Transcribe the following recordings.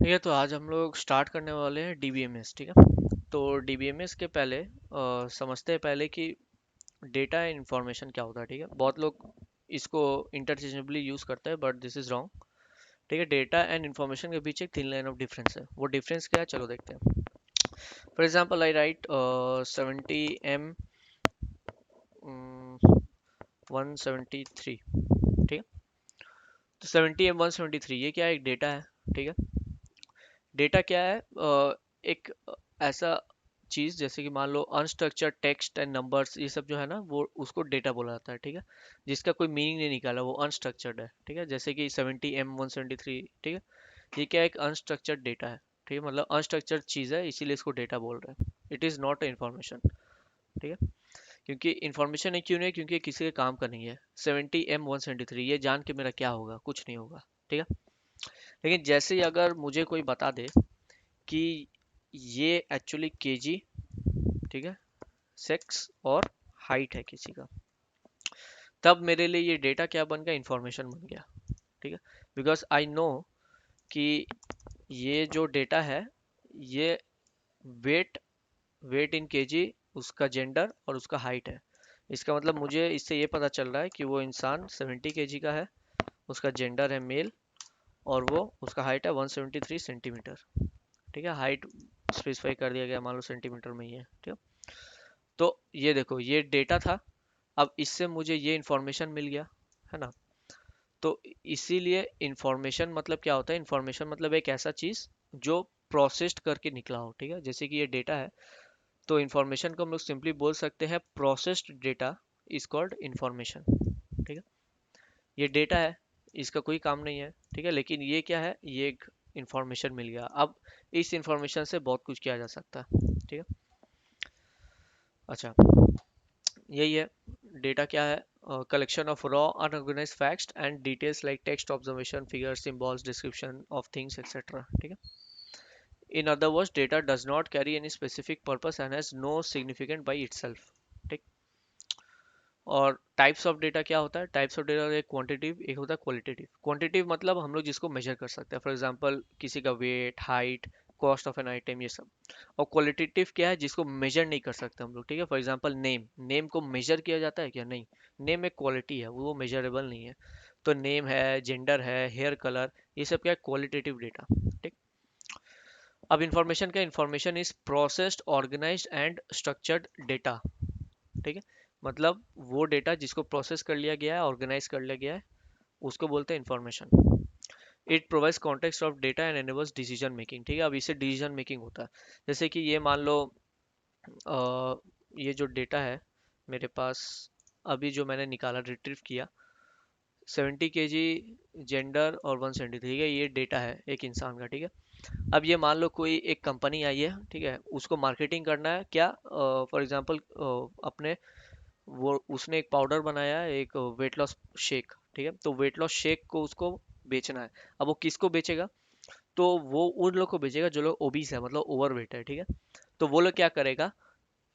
ठीक है, तो आज हम लोग स्टार्ट करने वाले हैं डीबीएमएस। ठीक है, तो डीबीएमएस के पहले समझते हैं पहले कि डेटा एंड इंफॉर्मेशन क्या होता है। ठीक है, बहुत लोग इसको इंटरचेंजेबली यूज करते हैं, बट दिस इज रॉन्ग। ठीक है, डेटा एंड इंफॉर्मेशन के बीच एक थिन लाइन ऑफ डिफरेंस है। वो डिफरेंस क्या है, चलो देखते हैं। For example I write 70 M 173। ठीक है, तो 70 M 173 ये क्या है, एक डेटा है। ठीक है, डेटा क्या है, एक ऐसा चीज जैसे कि मान लो अनस्ट्रक्चर्ड टेक्स्ट एंड नंबर्स, ये सब जो है ना, वो उसको डेटा बोला जाता है। ठीक है, जिसका कोई मीनिंग नहीं निकाला, वो अनस्ट्रक्चर्ड है। ठीक है, जैसे कि 70 M 173। ठीक है, ये क्या है, एक अनस्ट्रक्चर्ड डेटा है। ठीक है, मतलब अनस्ट्रक्चर्ड चीज है, इसीलिए इसको डेटा बोल रहे हैं। It is not a information. ठीक है, क्योंकि इंफॉर्मेशन है, क्यों नहीं, क्योंकि ये किसी के काम का नहीं है। 70 M 173 ये जान के मेरा क्या होगा, कुछ नहीं होगा। ठीक है, लेकिन जैसे ही अगर मुझे कोई बता दे कि ये एक्चुअली केजी, ठीक है, सेक्स और हाइट है किसी का, तब मेरे लिए ये डेटा क्या बन गया, इंफॉर्मेशन बन गया। ठीक है, बिकॉज आई नो कि ये जो डेटा है, ये वेट वेट इन केजी, उसका जेंडर और उसका हाइट है। इसका मतलब मुझे इससे ये पता चल रहा है कि वो इंसान 70 केजी का है, उसका जेंडर है मेल, और वो उसका हाइट है 173 सेंटीमीटर। ठीक है, हाइट स्पेसिफाई कर दिया गया, मान लो सेंटीमीटर में ही है। ठीक है, तो ये देखो, ये डेटा था। अब इससे मुझे ये इंफॉर्मेशन मिल गया, है ना। तो इसीलिए इंफॉर्मेशन मतलब क्या होता है, इंफॉर्मेशन मतलब एक ऐसा चीज जो प्रोसेस्ड करके निकला हो। ठीक है, जैसे कि ये डेटा है, तो इंफॉर्मेशन को हम लोग सिंपली बोल सकते हैं processed data is called information. ठीक है, ये डेटा है, इसका कोई काम नहीं है। ठीक है, लेकिन ये क्या है, ये एक इंफॉर्मेशन मिल गया। अब इस इंफॉर्मेशन से बहुत कुछ किया जा सकता है। ठीक है, अच्छा, यही है डेटा क्या है, collection of raw unorganised facts and details like text, observation, figures, symbols, description of things etcetera. ठीक है, in other words data does not carry any specific purpose and has no significant by itself. ठीक, और types of data क्या होता है, types of data, एक quantitative, एक होता है क्वालिटेटिव। क्वांटिटिव मतलब हम लोग जिसको मेजर कर सकते हैं, फॉर एग्जांपल किसी का weight, height, cost of an item, ये सब। और क्वालिटेटिव क्या है, जिसको मेजर नहीं कर सकते हम लोग। ठीक है, फॉर एग्जांपल नेम, नेम को मेजर किया जाता है क्या, नहीं। नेम एक क्वालिटी है, वो मेजरेबल नहीं है। तो नेम है, जेंडर है, हेयर कलर, ये सब क्या है, क्वालिटेटिव डेटा। ठीक, अब इंफॉर्मेशन क्या, information is processed, organised and structured data. ठीक है, मतलब वो डेटा जिसको प्रोसेस कर लिया गया है, ऑर्गेनाइज कर लिया गया है, उसको बोलते हैं information. It provides context of data and enables decision making. ठीक है, अब इससे डिसीजन मेकिंग होता है। जैसे कि ये मान लो, ये जो डेटा है मेरे पास, अभी जो मैंने निकाला, रिट्रीव किया, 70 केजी, जेंडर और 173। ठीक है, ये डेटा है एक इंसान का। ठीक है, अब ये मान लो कोई एक कंपनी आई है, ठीक है, उसको मार्केटिंग करना है क्या, फॉर एग्जांपल अपने, वो उसने एक पाउडर बनाया है, एक वेट लॉस शेक। ठीक है, तो वेट लॉस शेक को उसको बेचना है। अब वो किसको बेचेगा, तो वो उन लोग को बेचेगा जो लोग ओबीस है, मतलब ओवरवेट है। ठीक है, तो वो लोग क्या करेगा,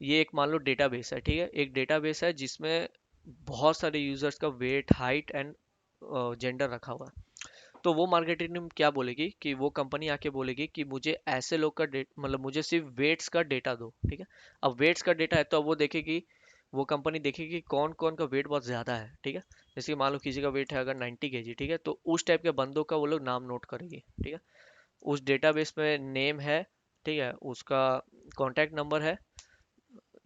ये एक मान लो डेटाबेस है। ठीक है, एक डेटाबेस है जिसमें बहुत सारे यूजर्स का वेट, हाइट एंड जेंडर रखा हुआ है। तो वो मार्केटिंग टीम क्या बोलेगी, कि वो कंपनी आके बोलेगी कि मुझे ऐसे लोग का मतलब मुझे सिर्फ वेट्स का डेटा दो। ठीक है, अब वेट्स का डेटा है, तो अब वो देखेगी, वो कंपनी देखेगी कौन कौन का वेट बहुत ज़्यादा है। ठीक है, जैसे कि मान लो किसी का वेट है अगर 90 केजी। ठीक है, तो उस टाइप के बंदों का वो लोग नाम नोट करेगी। ठीक है, उस डेटाबेस में नेम है, ठीक है, उसका कॉन्टैक्ट नंबर है,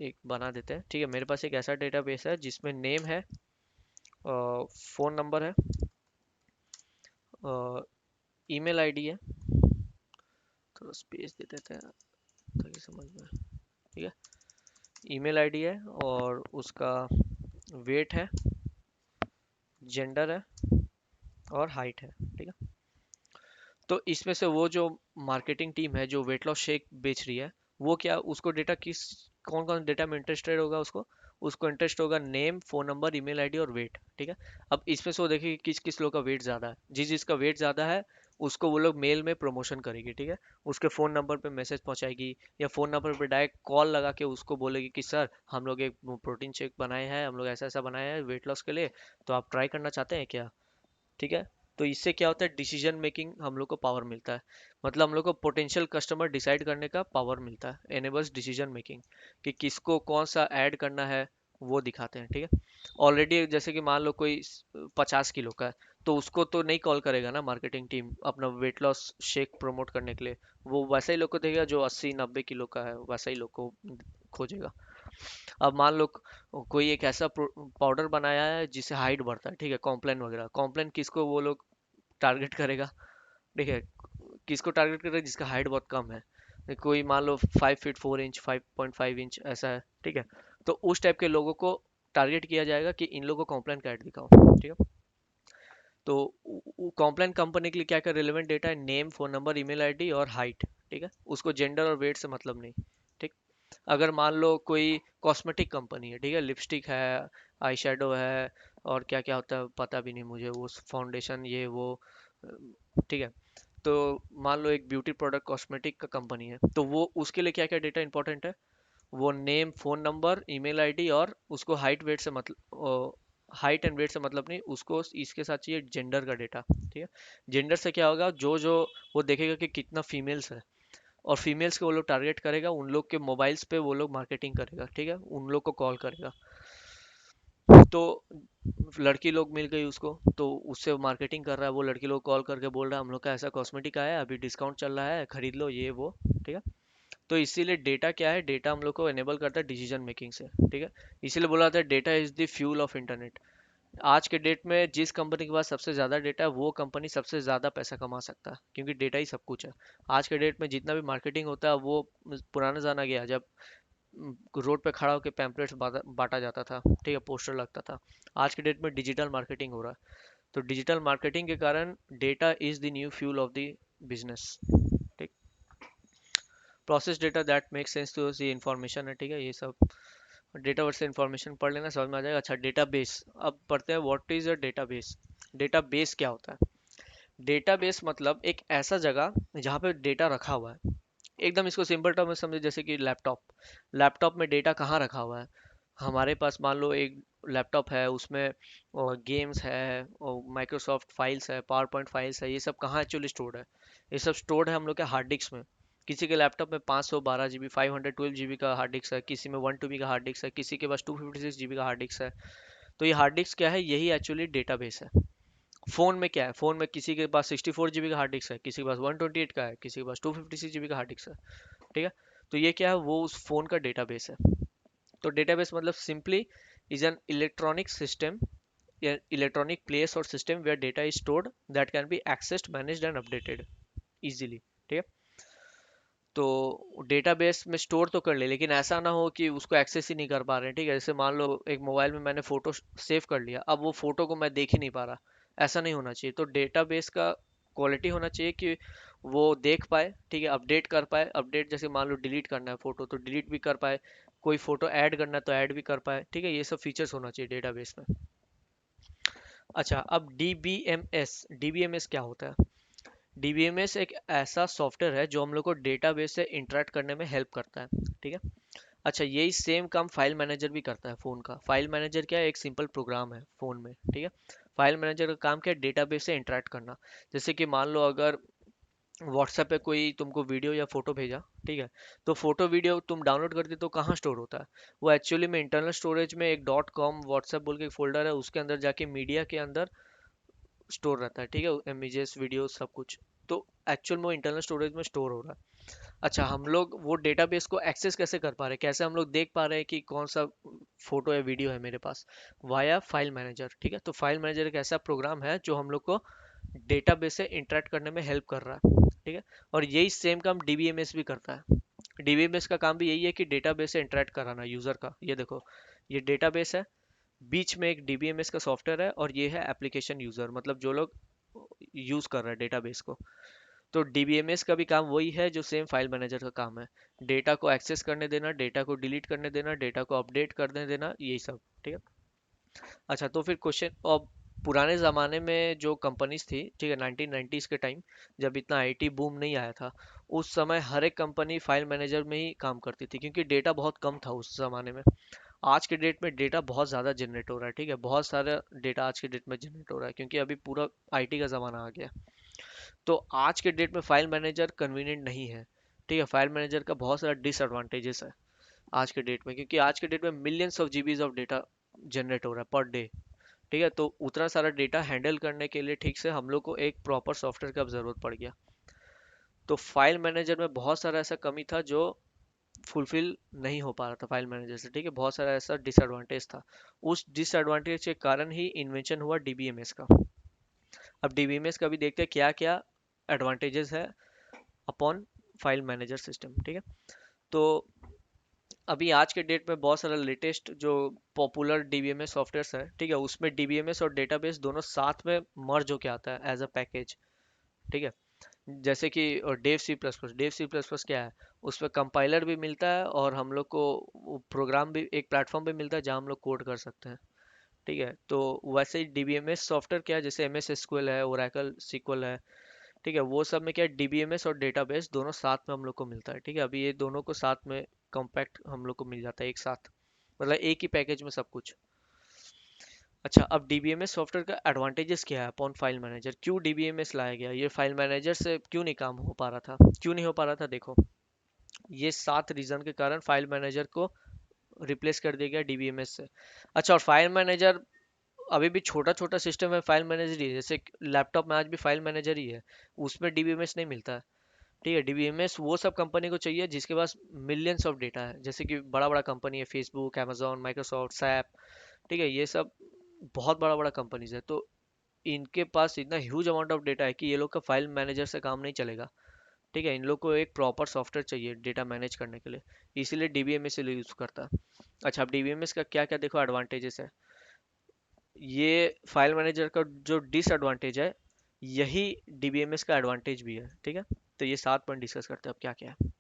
एक बना देते हैं। ठीक है, मेरे पास एक ऐसा डेटाबेस है जिसमें नेम है, फ़ोन नंबर है, ईमेल आईडी है, थोड़ा स्पेस दे देते हैं ताकि समझ में। ठीक है, ईमेल आईडी है, और उसका वेट है, जेंडर है, और हाइट है। ठीक है, तो इसमें से वो जो मार्केटिंग टीम है जो वेट लॉस शेक बेच रही है, वो क्या, उसको डेटा किस, कौन कौन डेटा में इंटरेस्टेड होगा, उसको उसको इंटरेस्ट होगा name, phone number, email ID और वेट। ठीक है, अब इसमें से वो देखेगी किस किस लोग का वेट ज़्यादा है, जिस जिसका वेट ज़्यादा है उसको वो लोग मेल में प्रमोशन करेगी। ठीक है, उसके फ़ोन नंबर पे मैसेज पहुंचाएगी, या फ़ोन नंबर पे डायरेक्ट कॉल लगा के उसको बोलेगी कि सर, हम लोग एक प्रोटीन शेक बनाए हैं, हम लोग ऐसा ऐसा बनाए हैं वेट लॉस के लिए, तो आप ट्राई करना चाहते हैं क्या। ठीक है, तो इससे क्या होता है, डिसीजन मेकिंग हम लोग को पावर मिलता है। मतलब हम लोग को पोटेंशियल कस्टमर डिसाइड करने का पावर मिलता है, एनेबल्स डिसीजन मेकिंग, कि किसको कौन सा ऐड करना है, वो दिखाते हैं। ठीक है। ऑलरेडी जैसे कि मान लो कोई 50 किलो का है, तो उसको तो नहीं कॉल करेगा ना मार्केटिंग टीम अपना वेट लॉस शेक प्रमोट करने के लिए। वो वैसा ही लोग को देगा जो 80-90 किलो का है, वैसा ही लोग को खोजेगा। अब मान लो कोई एक ऐसा पाउडर बनाया है जिससे हाइट बढ़ता है, ठीक है, कॉम्प्लान वगैरह। कॉम्प्लान किसको वो लोग टारगेट करेगा, ठीक है, किसको टारगेट करेगा, जिसका हाइट बहुत कम है। कोई मान लो 5 फीट 4 इंच 5.5 इंच ऐसा है, ठीक है। तो उस टाइप के लोगों को टारगेट किया जाएगा कि इन लोगों को कॉम्प्लान का ऐड दिखाओ। ठीक है। तो कॉम्प्लान कंपनी के लिए क्या क्या रिलेवेंट डेटा है, name, phone number, email ID और हाइट। ठीक है, उसको जेंडर और वेट से मतलब नहीं। ठीक। अगर मान लो कोई कॉस्मेटिक कंपनी है, ठीक है, लिपस्टिक है, आई शेडो है, और क्या क्या होता है पता भी नहीं मुझे, वो फाउंडेशन ये वो, ठीक है। तो मान लो एक ब्यूटी प्रोडक्ट कॉस्मेटिक का कंपनी है, तो वो उसके लिए क्या क्या डेटा इंपॉर्टेंट है, वो name, phone number, email ID, और उसको हाइट वेट से मतलब, हाइट एंड वेट से मतलब नहीं, उसको इसके साथ चाहिए जेंडर का डेटा। ठीक है। जेंडर से क्या होगा, जो जो वो देखेगा कि कितना फीमेल्स है, और फीमेल्स को वो लोग टारगेट करेगा, उन लोग के मोबाइल्स पे वो लोग मार्केटिंग करेगा। ठीक है, उन लोग को कॉल करेगा। तो लड़की लोग मिल गई उसको, तो उससे मार्केटिंग कर रहा है, वो लड़की लोग कॉल करके बोल रहा है हम लोग का ऐसा कॉस्मेटिक आया है, अभी डिस्काउंट चल रहा है, खरीद लो ये वो। ठीक है। तो इसीलिए डेटा क्या है, डेटा हम लोग को एनेबल करता है डिसीजन मेकिंग से। ठीक है। इसीलिए बोला जाता है data is the fuel of internet. आज के डेट में जिस कंपनी के पास सबसे ज़्यादा डेटा है, वो कंपनी सबसे ज़्यादा पैसा कमा सकता है, क्योंकि डेटा ही सब कुछ है। आज के डेट में जितना भी मार्केटिंग होता है, वो पुराना जाना गया, जब रोड पे खड़ा होकर पैम्पलेट्स बांटा जाता था, ठीक है, पोस्टर लगता था। आज के डेट में डिजिटल मार्केटिंग हो रहा है। तो डिजिटल मार्केटिंग के कारण data is the new fuel of the business. ठीक। Process data that make sense to the information है, ठीक है, ये सब डेटा वर्ड से इंफॉर्मेशन पढ़ लेना, समझ में आ जाएगा। अच्छा, डेटाबेस। अब पढ़ते हैं what is a database. Database क्या होता है। डेटाबेस मतलब एक ऐसा जगह जहाँ पे डेटा रखा हुआ है। एकदम इसको सिंपल टर्म में समझे, जैसे कि लैपटॉप। लैपटॉप में डेटा कहाँ रखा हुआ है, हमारे पास मान लो एक लैपटॉप है, उसमें गेम्स है, और माइक्रोसॉफ्ट फाइल्स है, पावर पॉइंट फाइल्स है, ये सब कहाँ एक्चुअली स्टोर्ड है, ये सब स्टोर्ड है हम लोग के हार्ड डिस्क में। किसी के लैपटॉप में 512 GB 512 GB का हार्ड डिस्क है, किसी में 1 TB का हार्ड डिस्क है, किसी के पास 256 GB का हार्ड डिस्क है। तो ये हार्ड डिस्क क्या है, यही एक्चुअली डेटाबेस है। फोन में क्या है, फोन में किसी के पास 64 GB का हार्ड डिस्क है, किसी के पास 128 का है, किसी के पास 256 GB का हार्ड डिस्क है। ठीक है। तो ये क्या है, वो उस फोन का डेटाबेस है। तो डेटाबेस मतलब simply is an electronic system, electronic place और system where data is stored that can be accessed managed and updated easily. ठीक है। तो डेटाबेस में स्टोर तो कर ले, लेकिन ऐसा ना हो कि उसको एक्सेस ही नहीं कर पा रहे हैं। ठीक है, जैसे मान लो एक मोबाइल में मैंने फोटो सेव कर लिया, अब वो फोटो को मैं देख ही नहीं पा रहा, ऐसा नहीं होना चाहिए। तो डेटाबेस का क्वालिटी होना चाहिए कि वो देख पाए, ठीक है, अपडेट कर पाए। अपडेट जैसे मान लो डिलीट करना है फोटो, तो डिलीट भी कर पाए, कोई फोटो ऐड करना है तो ऐड भी कर पाए। ठीक है, ये सब फीचर्स होना चाहिए डेटाबेस में। अच्छा, अब डीबीएमएस क्या होता है। डीबीएमएस एक ऐसा सॉफ्टवेयर है जो हम लोग को डेटाबेस से इंटरेक्ट करने में हेल्प करता है। ठीक है। अच्छा, यही सेम काम फाइल मैनेजर भी करता है फोन का। फाइल मैनेजर क्या है, एक सिंपल प्रोग्राम है फोन में। ठीक है। फाइल मैनेजर का काम क्या है, डेटाबेस से इंटरेक्ट करना। जैसे कि मान लो अगर व्हाट्सएप पे कोई तुमको वीडियो या फोटो भेजा, ठीक है, तो फोटो वीडियो तुम डाउनलोड करते तो कहाँ स्टोर होता है, वो एक्चुअली में इंटरनल स्टोरेज में एक .com व्हाट्सएप बोल के एक फोल्डर है, उसके अंदर जाके मीडिया के अंदर स्टोर रहता है। ठीक है, इमेजेस वीडियो सब कुछ। तो एक्चुअल में वो इंटरनल स्टोरेज में स्टोर हो रहा है। अच्छा, हम लोग वो डेटाबेस को एक्सेस कैसे कर पा रहे हैं, कैसे हम लोग देख पा रहे हैं कि कौन सा फोटो या वीडियो है मेरे पास, वाया फाइल मैनेजर। ठीक है। तो फाइल मैनेजर एक ऐसा प्रोग्राम है जो हम लोग को डेटाबेस से इंटरेक्ट करने में हेल्प कर रहा है। ठीक है। और यही सेम काम डीबीएमएस भी करता है। डीबीएमएस का काम भी यही है कि डेटाबेस से इंटरेक्ट कराना यूजर का। ये देखो, ये डेटाबेस है, बीच में एक डीबीएमएस का सॉफ्टवेयर है, और ये है एप्लीकेशन यूजर, मतलब जो लोग यूज कर रहे हैं डेटाबेस को। तो डीबीएमएस का भी काम वही है जो सेम फाइल मैनेजर का काम है, डेटा को एक्सेस करने देना, डेटा को डिलीट करने देना, डेटा को अपडेट करने देना, यही सब। ठीक है। अच्छा, तो फिर क्वेश्चन, अब पुराने ज़माने में जो कंपनीज थी, ठीक है, 1990s के टाइम, जब इतना आईटी बूम नहीं आया था, उस समय हर एक कंपनी फाइल मैनेजर में ही काम करती थी, क्योंकि डेटा बहुत कम था उस ज़माने में। आज के डेट में डेटा बहुत ज़्यादा जनरेट हो रहा है, ठीक है, बहुत सारा डेटा आज के डेट में जनरेट हो रहा है क्योंकि अभी पूरा आईटी का ज़माना आ गया है। तो आज के डेट में फाइल मैनेजर कन्वीनियंट नहीं है, ठीक है, फाइल मैनेजर का बहुत सारा डिसएडवांटेजेस है आज के डेट में, क्योंकि आज के डेट में millions of GBs of data generate हो रहा है पर डे, ठीक है, तो उतना सारा डेटा हैंडल करने के लिए ठीक से हम लोग को एक प्रॉपर सॉफ्टवेयर का जरूरत पड़ गया। तो फाइल मैनेजर में बहुत सारा ऐसा कमी था जो फुलफिल नहीं हो पा रहा था फाइल मैनेजर से, ठीक है, बहुत सारा ऐसा डिसएडवांटेज था। उस डिसएडवांटेज के कारण ही इन्वेंशन हुआ डीबीएमएस का। अब डीबीएमएस का भी देखते हैं क्या क्या एडवांटेजेस है अपॉन फाइल मैनेजर सिस्टम, ठीक है। तो अभी आज के डेट में बहुत सारा लेटेस्ट जो पॉपुलर डीबीएमएस सॉफ्टवेयर है, ठीक है, उसमें डीबीएमएस और डेटाबेस दोनों साथ में मर्ज होके आता है एज अ पैकेज, ठीक है। जैसे कि Dev C plus plus, Dev C plus plus क्या है, उसमें कंपाइलर भी मिलता है और हम लोग को प्रोग्राम भी, एक प्लेटफॉर्म भी मिलता है जहाँ हम लोग कोड कर सकते हैं, ठीक है। तो वैसे ही डीबीएमएस सॉफ्टवेयर क्या है, जैसे एम एस एसक्यूएल है, ओरेकल सीक्वल है, ठीक है, वो सब में क्या है, डीबीएमएस और डेटाबेस दोनों साथ में हम लोग को मिलता है, ठीक है। अभी ये दोनों को साथ में कॉम्पैक्ट हम लोग को मिल जाता है एक साथ, मतलब एक ही पैकेज में सब कुछ। अच्छा, अब डीबीएमएस सॉफ्टवेयर का एडवांटेजेस क्या है अपॉन फाइल मैनेजर, क्यों डीबीएमएस लाया गया, ये फाइल मैनेजर से क्यों नहीं काम हो पा रहा था, क्यों नहीं हो पा रहा था, देखो ये 7 रीजन के कारण फाइल मैनेजर को रिप्लेस कर दिया गया डीबीएमएस से। अच्छा, और फाइल मैनेजर अभी भी छोटा छोटा सिस्टम है, फाइल मैनेजर ही है, जैसे लैपटॉप में आज भी फाइल मैनेजर ही है, उसमें डीबीएमएस नहीं मिलता है, ठीक है। डीबीएमएस वो सब कंपनी को चाहिए जिसके पास मिलियंस ऑफ डेटा है, जैसे कि बड़ा बड़ा कंपनी है, फेसबुक, amazon, माइक्रोसॉफ्ट, सैप, ठीक है, ये सब बहुत बड़ा बड़ा कंपनीज है। तो इनके पास इतना ह्यूज अमाउंट ऑफ डेटा है कि ये लोग का फाइल मैनेजर से काम नहीं चलेगा, ठीक है, इन लोग को एक प्रॉपर सॉफ्टवेयर चाहिए डेटा मैनेज करने के लिए, इसीलिए डीबीएमएस यूज करता है। अच्छा, अब डीबीएमएस का क्या क्या देखो एडवांटेजेस है, ये फाइल मैनेजर का जो डिसएडवांटेज है, यही डीबीएमएस का एडवांटेज भी है, ठीक है। तो ये 7 पॉइंट डिस्कस करते हैं अब क्या क्या है।